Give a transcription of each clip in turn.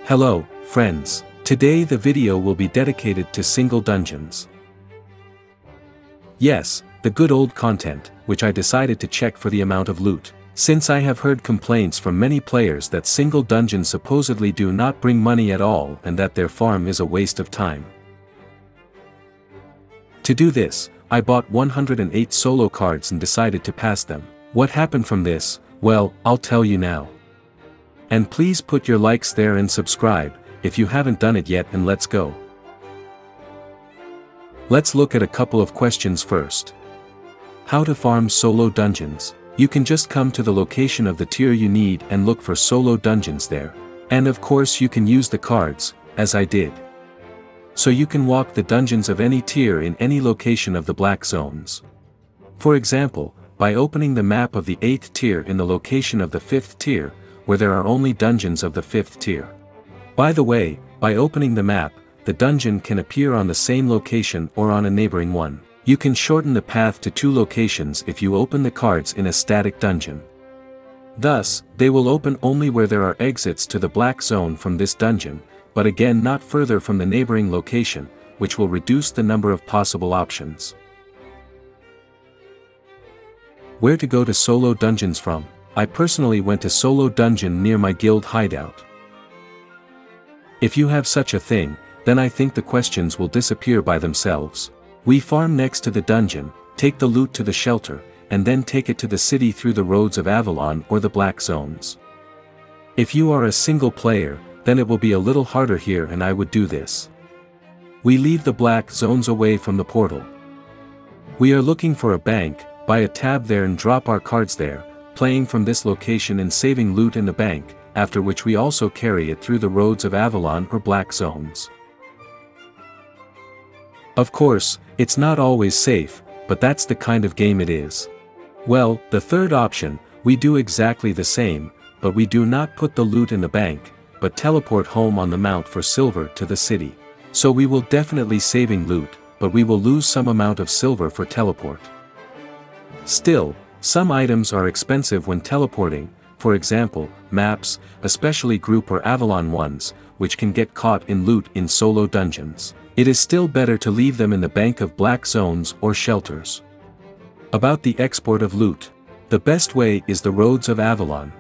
Hello, friends. Today the video will be dedicated to single dungeons. Yes, the good old content, which I decided to check for the amount of loot, since I have heard complaints from many players that single dungeons supposedly do not bring money at all and that their farm is a waste of time. To do this, I bought 108 solo cards and decided to pass them. What happened from this? Well, I'll tell you now. And please put your likes there and subscribe, if you haven't done it yet, and let's go. Let's look at a couple of questions first. How to farm solo dungeons. You can just come to the location of the tier you need and look for solo dungeons there. And of course you can use the cards, as I did. So you can walk the dungeons of any tier in any location of the black zones. For example, by opening the map of the 8th tier in the location of the 5th tier, where there are only dungeons of the 5th tier. By the way, by opening the map, the dungeon can appear on the same location or on a neighboring one. You can shorten the path to 2 locations if you open the cards in a static dungeon. Thus, they will open only where there are exits to the black zone from this dungeon, but again not further from the neighboring location, which will reduce the number of possible options. Where to go to solo dungeons from? I personally went to solo dungeon near my guild hideout. If you have such a thing, then I think the questions will disappear by themselves. We farm next to the dungeon, take the loot to the shelter, and then take it to the city through the roads of Albion or the black zones. If you are a single player, then it will be a little harder here, and I would do this. We leave the black zones away from the portal. We are looking for a bank, buy a tab there and drop our cards there, playing from this location and saving loot in the bank, after which we also carry it through the roads of Albion or black zones. Of course, it's not always safe, but that's the kind of game it is. Well, the third option, we do exactly the same, but we do not put the loot in the bank, but teleport home on the mount for silver to the city. So we will definitely saving loot, but we will lose some amount of silver for teleport. Still, some items are expensive when teleporting, for example, maps, especially group or Avalon ones, which can get caught in loot in solo dungeons. It is still better to leave them in the bank of black zones or shelters. About the export of loot. The best way is the roads of Avalon.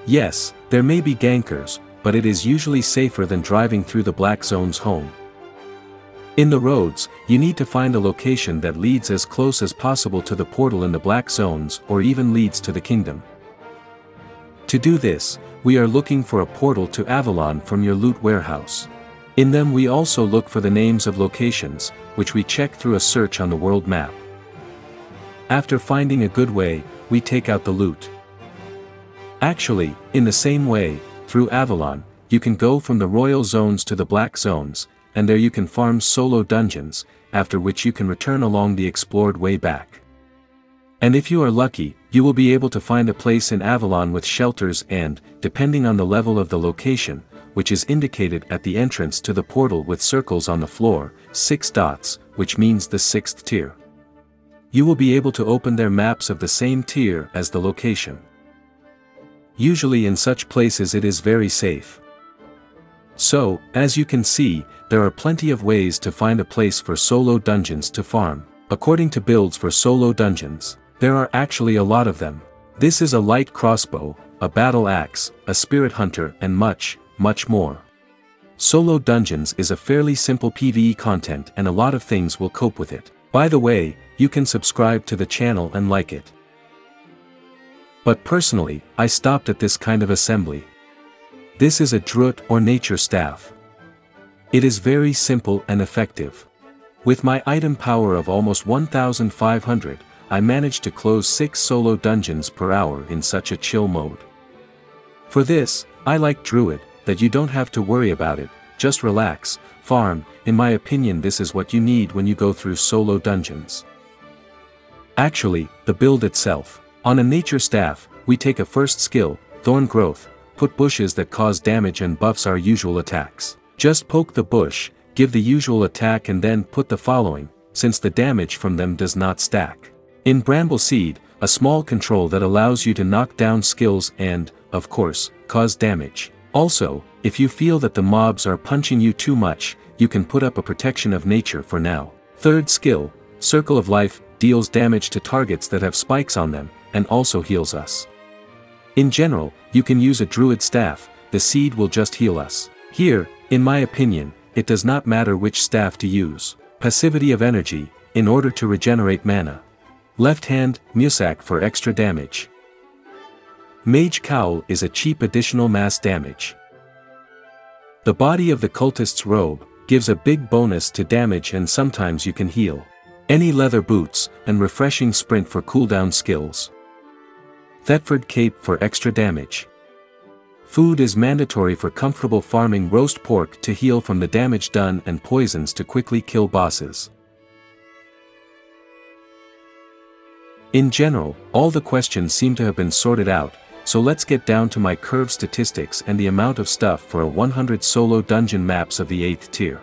Yes, there may be gankers, but it is usually safer than driving through the black zones home. In the roads, you need to find a location that leads as close as possible to the portal in the black zones or even leads to the kingdom. To do this, we are looking for a portal to Avalon from your loot warehouse. In them we also look for the names of locations, which we check through a search on the world map. After finding a good way, we take out the loot. Actually, in the same way, through Avalon, you can go from the royal zones to the black zones, and there you can farm solo dungeons, after which you can return along the explored way back. And if you are lucky, you will be able to find a place in Avalon with shelters and, depending on the level of the location, which is indicated at the entrance to the portal with circles on the floor, 6 dots, which means the 6th tier. You will be able to open their maps of the same tier as the location. Usually in such places it is very safe. So, as you can see, there are plenty of ways to find a place for solo dungeons to farm. According to builds for solo dungeons, there are actually a lot of them. This is a light crossbow, a battle axe, a spirit hunter, and much more. Solo dungeons is a fairly simple PvE content and a lot of things will cope with it. By the way, you can subscribe to the channel and like it. But personally, I stopped at this kind of assembly. This is a Druid or nature staff. It is very simple and effective. With my item power of almost 1500, I managed to close 6 solo dungeons per hour in such a chill mode. For this, I like Druid, that you don't have to worry about it, just relax, farm. In my opinion, this is what you need when you go through solo dungeons. Actually, the build itself. On a nature staff, we take a first skill, Thorn Growth, put bushes that cause damage and buffs our usual attacks. Just poke the bush, give the usual attack and then put the following, since the damage from them does not stack. In Bramble Seed, a small control that allows you to knock down skills and, of course, cause damage. Also, if you feel that the mobs are punching you too much, you can put up a protection of nature for now. Third skill, Circle of Life, deals damage to targets that have spikes on them, and also heals us. In general, you can use a druid staff, the seed will just heal us. Here, in my opinion, it does not matter which staff to use. Passivity of energy, in order to regenerate mana. Left hand, Musak for extra damage. Mage Cowl is a cheap additional mass damage. The body of the cultist's robe gives a big bonus to damage and sometimes you can heal. Any leather boots, and refreshing sprint for cooldown skills. Thetford Cape for extra damage. Food is mandatory for comfortable farming roast pork to heal from the damage done and poisons to quickly kill bosses. In general, all the questions seem to have been sorted out, so let's get down to my curve statistics and the amount of stuff for a 100 solo dungeon maps of the 8th tier.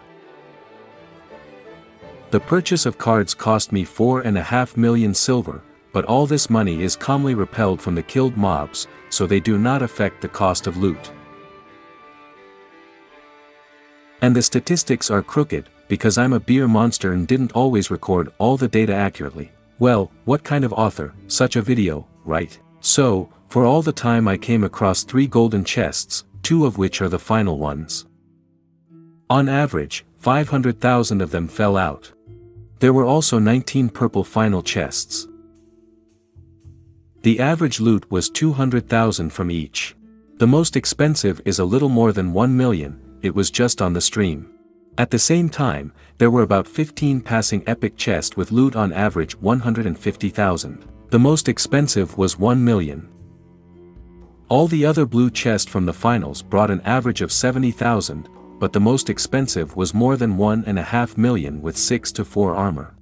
The purchase of cards cost me 4.5 million silver, but all this money is calmly repelled from the killed mobs, so they do not affect the cost of loot. And the statistics are crooked, because I'm a beer monster and didn't always record all the data accurately. Well, what kind of author, such a video, right? So, for all the time I came across 3 golden chests, 2 of which are the final ones. On average, 500,000 of them fell out. There were also 19 purple final chests. The average loot was 200,000 from each. The most expensive is a little more than 1 million, it was just on the stream. At the same time, there were about 15 passing epic chests with loot on average 150,000. The most expensive was 1 million. All the other blue chests from the finals brought an average of 70,000, but the most expensive was more than 1.5 million with 6 to 4 armor.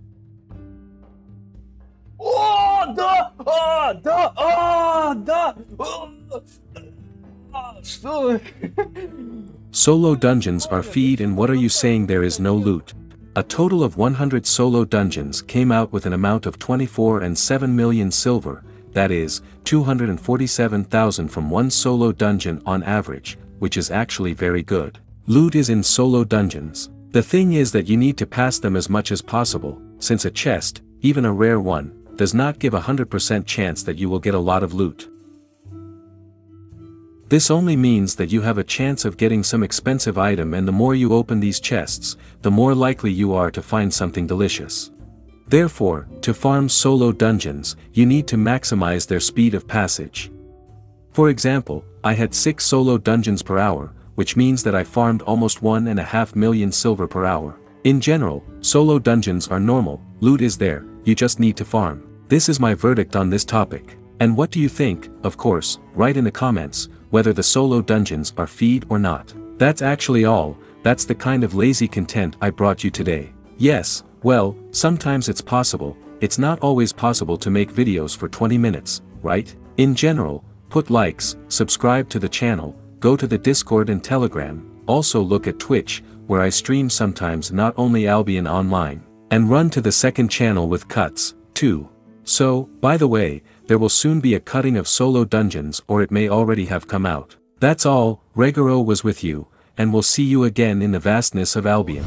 Solo dungeons are feed, and what are you saying there is no loot? A total of 100 solo dungeons came out with an amount of 24.7 million silver, that is, 247,000 from one solo dungeon on average, which is actually very good. Loot is in solo dungeons. The thing is that you need to pass them as much as possible, since a chest, even a rare one, does not give a 100% chance that you will get a lot of loot. This only means that you have a chance of getting some expensive item, and the more you open these chests, the more likely you are to find something delicious. Therefore, to farm solo dungeons, you need to maximize their speed of passage. For example, I had 6 solo dungeons per hour, which means that I farmed almost 1.5 million silver per hour. In general, solo dungeons are normal, loot is there, you just need to farm. This is my verdict on this topic. And what do you think? Of course, write in the comments, whether the solo dungeons are feed or not. That's actually all, that's the kind of lazy content I brought you today. Yes, well, sometimes it's possible, it's not always possible to make videos for 20 minutes, right? In general, put likes, subscribe to the channel, go to the Discord and Telegram, also look at Twitch, where I stream sometimes, not only Albion online, and run to the second channel with cuts, too. So, by the way, there will soon be a cutting of solo dungeons, or it may already have come out. That's all, Regaro was with you, and we'll see you again in the vastness of Albion.